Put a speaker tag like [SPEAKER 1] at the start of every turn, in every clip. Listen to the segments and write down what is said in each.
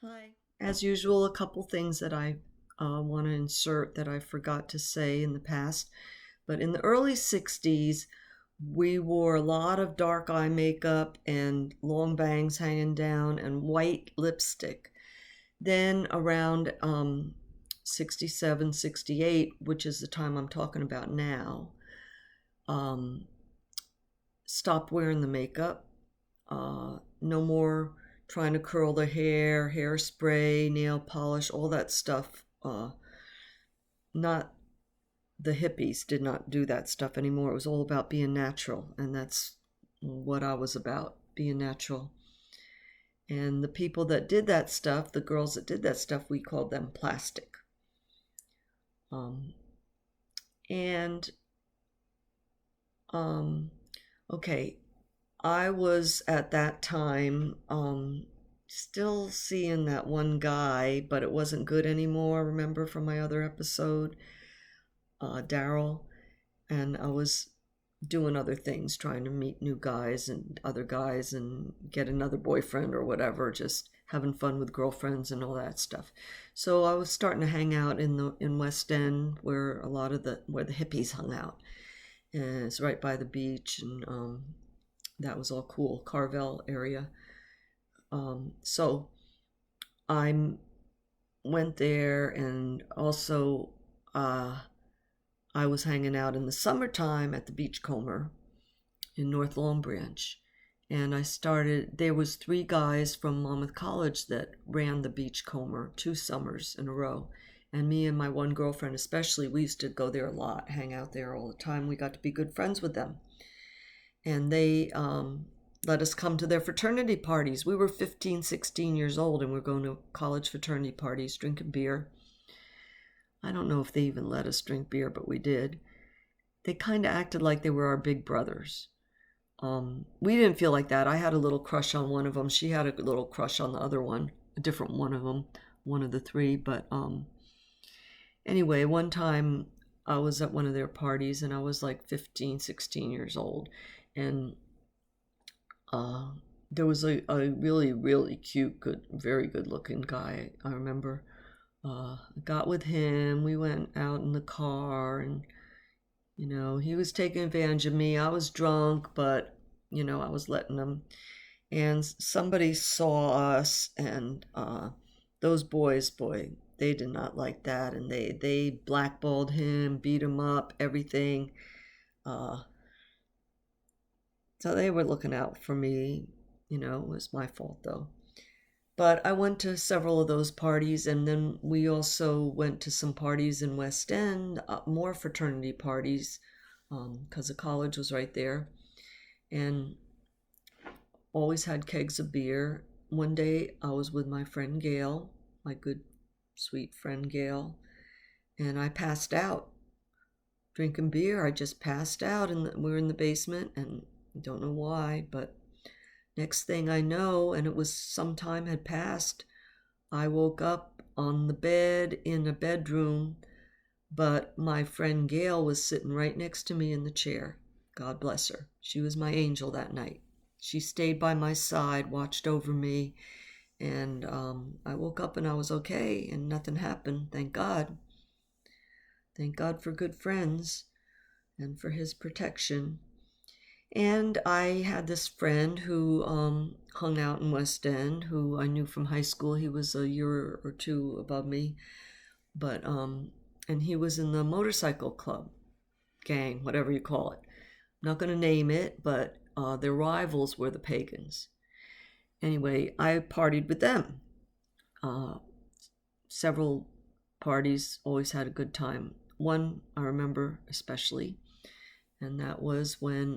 [SPEAKER 1] Hi. As usual, a couple things that I want to insert that I forgot to say in the past. But in the early 60s, we wore a lot of dark eye makeup and long bangs hanging down and white lipstick. Then around 67, 68, which is the time I'm talking about now, um, stopped wearing the makeup. No more trying to curl the hair, hairspray, nail polish, all that stuff. Not the hippies did not do that stuff anymore. It was all about being natural, and that's what I was about, being natural. And the people that did that stuff, the girls that did that stuff, we called them plastic. Um, and okay, I was at that time still seeing that one guy, but it wasn't good anymore. Remember from my other episode, Daryl, and I was doing other things, trying to meet new guys and other guys and get another boyfriend or whatever, just having fun with girlfriends and all that stuff. So I was starting to hang out in West End, where where the hippies hung out, and it's right by the beach, and that was all cool, Carvel area. So I went there, and also I was hanging out in the summertime at the Beachcomber in North Long Branch. And there was three guys from Monmouth College that ran the Beachcomber 2 summers in a row. And me and my one girlfriend especially, we used to go there a lot, hang out there all the time. We got to be good friends with them. And they let us come to their fraternity parties. We were 15, 16 years old, and we were going to college fraternity parties, drinking beer. I don't know if they even let us drink beer, but we did. They kind of acted like they were our big brothers. We didn't feel like that. I had a little crush on one of them. She had a little crush on the other one, a different one of them, one of the three. But anyway, one time I was at one of their parties, and I was like 15, 16 years old. And there was a really, really cute, very good looking guy, I remember. Got with him. We went out in the car, and he was taking advantage of me. I was drunk, but I was letting him. And somebody saw us, and those boys, boy, they did not like that, and they blackballed him, beat him up, everything. So they were looking out for me. It was my fault though. But I went to several of those parties, and then we also went to some parties in West End, more fraternity parties, because the college was right there, and always had kegs of beer. One day I was with my friend Gail, my good, sweet friend Gail, and I passed out drinking beer. I just passed out, and we were in the basement, and I don't know why, but next thing I know, and it was some time had passed, I woke up on the bed in a bedroom, but my friend Gail was sitting right next to me in the chair. God bless her. She was my angel that night. She stayed by my side, watched over me, and I woke up and I was okay, and nothing happened. Thank God. Thank God for good friends and for his protection. And I had this friend who hung out in West End, who I knew from high school. He was a year or two above me, but and he was in the motorcycle club, gang, whatever you call it. I'm not going to name it, but their rivals were the Pagans. Anyway, I partied with them. Several parties, always had a good time. One I remember especially, and that was when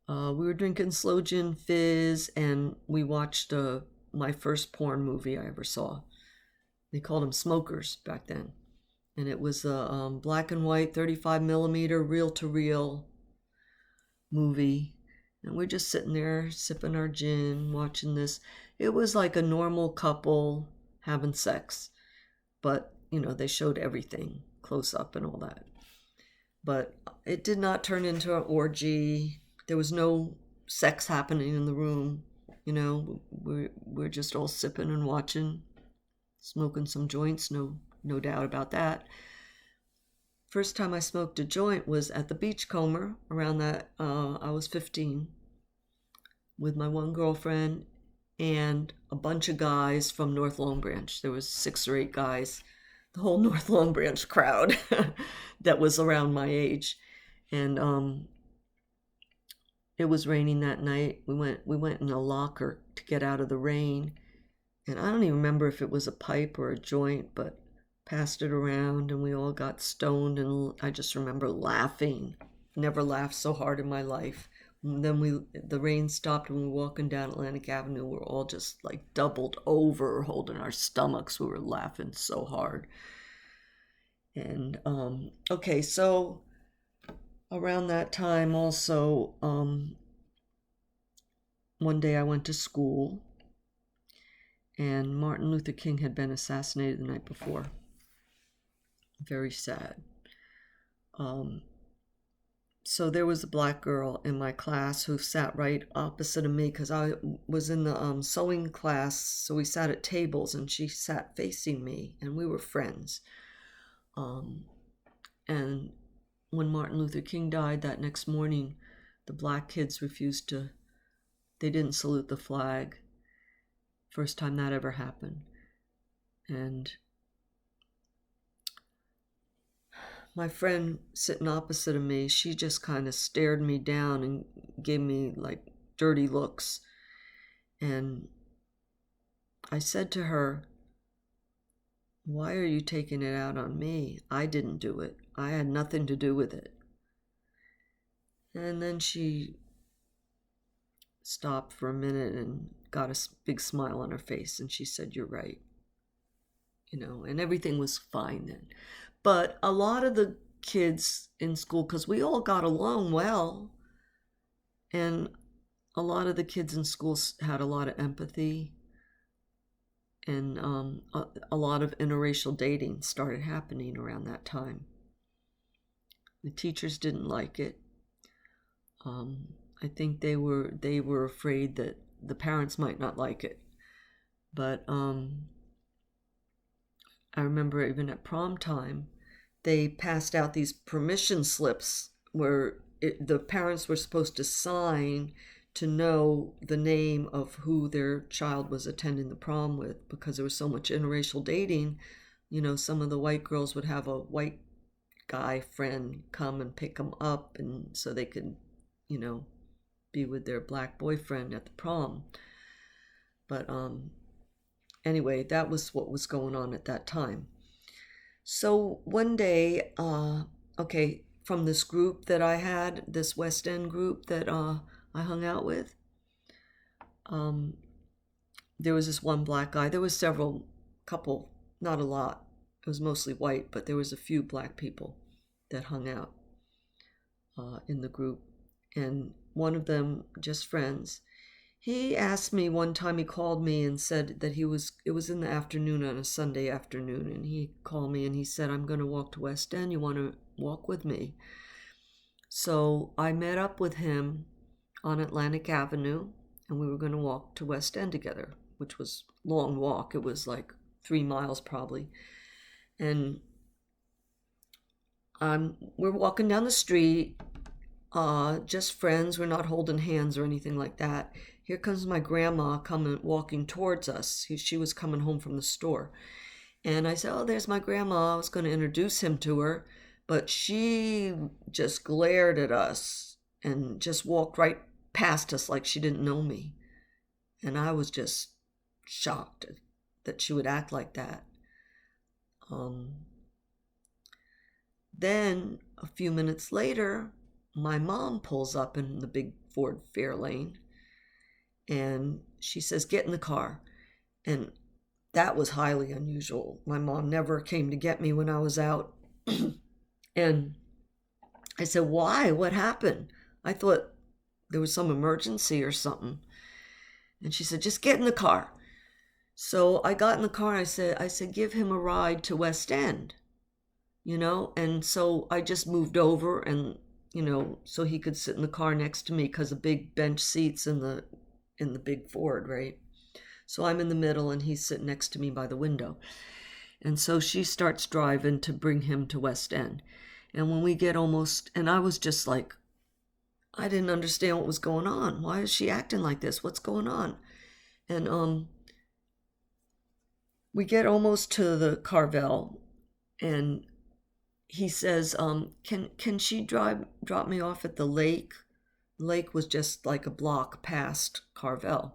[SPEAKER 1] we were drinking slow gin fizz, and we watched my first porn movie I ever saw. They called them smokers back then, and it was a black and white 35 millimeter reel-to-reel movie, and we're just sitting there sipping our gin, watching this. It was like a normal couple having sex, but they showed everything close up and all that. But it did not turn into an orgy. There was no sex happening in the room. We're just all sipping and watching, smoking some joints, no doubt about that. First time I smoked a joint was at the Beachcomber. Around that, I was 15, with my one girlfriend and a bunch of guys from North Long Branch. There was 6 or 8 guys, the whole North Long Branch crowd that was around my age. And it was raining that night. We went in a locker to get out of the rain. And I don't even remember if it was a pipe or a joint, but passed it around and we all got stoned, and I just remember laughing. Never laughed so hard in my life. And then the rain stopped and we were walking down Atlantic Avenue. We're all just like doubled over, holding our stomachs. We were laughing so hard. And okay, so around that time also, one day I went to school and Martin Luther King had been assassinated the night before. Very sad. So there was a black girl in my class who sat right opposite of me, because I was in the sewing class, so we sat at tables, and she sat facing me, and we were friends. And when Martin Luther King died that next morning, the black kids they didn't salute the flag. First time that ever happened. And my friend sitting opposite of me, she just kind of stared me down and gave me like dirty looks. And I said to her, "Why are you taking it out on me? I didn't do it. I had nothing to do with it." And then she stopped for a minute and got a big smile on her face, and she said, "You're right." And everything was fine then. But a lot of the kids in school, because we all got along well, and a lot of the kids in schools had a lot of empathy, and a lot of interracial dating started happening around that time. The teachers didn't like it. I think they were afraid that the parents might not like it. But I remember even at prom time, they passed out these permission slips where the parents were supposed to sign to know the name of who their child was attending the prom with, because there was so much interracial dating. Some of the white girls would have a white guy friend come and pick them up, and so they could, be with their black boyfriend at the prom. But anyway, that was what was going on at that time. So one day, from this group that I had, this West End group that I hung out with, there was this one black guy. There was couple, not a lot. It was mostly white, but there was a few black people that hung out in the group. And one of them, just friends, he asked me one time, he called me and said that it was in the afternoon on a Sunday afternoon, and he called me and he said, "I'm going to walk to West End. You want to walk with me?" So I met up with him on Atlantic Avenue, and we were going to walk to West End together, which was a long walk. It was like 3 miles probably. And we're walking down the street, just friends. We're not holding hands or anything like that. Here comes my grandma walking towards us. She was coming home from the store. And I said, "Oh, there's my grandma." I was going to introduce him to her, but she just glared at us and just walked right past us like she didn't know me. And I was just shocked that she would act like that. Then a few minutes later, my mom pulls up in the big Ford Fairlane, and she says, "Get in the car." And that was highly unusual. My mom never came to get me when I was out. And I said, "Why? What happened?" I thought there was some emergency or something. And she said, "Just get in the car." So I got in the car and I said, "Give him a ride to West End." And so I just moved over and, so he could sit in the car next to me, because the big bench seats in the in the big Ford, right? So I'm in the middle and he's sitting next to me by the window. And so she starts driving to bring him to West End. And when we get almost, and I was just like, I didn't understand what was going on. Why is she acting like this? What's going on? And we get almost to the Carvel, and he says, can she drop me off at the lake? The lake was just like a block past Carvel.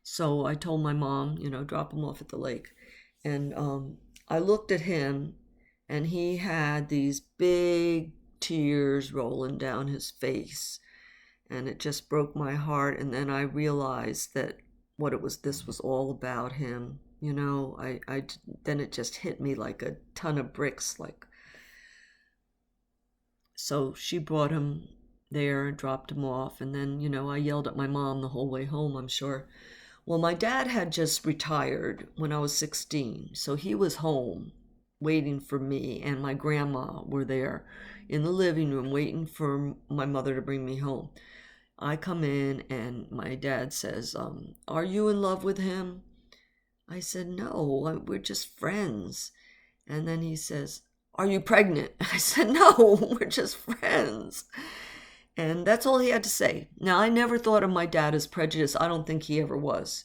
[SPEAKER 1] So I told my mom, drop him off at the lake. And I looked at him, and he had these big tears rolling down his face. And it just broke my heart. And then I realized that this was all about him. Then it just hit me like a ton of bricks. So she brought him there and dropped him off. And then, I yelled at my mom the whole way home, I'm sure. Well, my dad had just retired when I was 16, so he was home waiting for me, and my grandma were there in the living room waiting for my mother to bring me home. I come in, and my dad says, are you in love with him? I said, no, we're just friends. And then he says, are you pregnant? I said, no, we're just friends. And that's all he had to say. Now, I never thought of my dad as prejudiced. I don't think he ever was.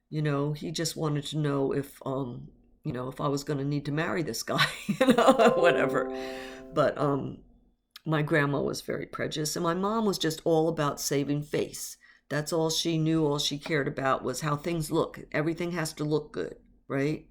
[SPEAKER 1] He just wanted to know if I was going to need to marry this guy, whatever. But my grandma was very prejudiced, and my mom was just all about saving face. That's all she knew. All she cared about was how things look. Everything has to look good, right?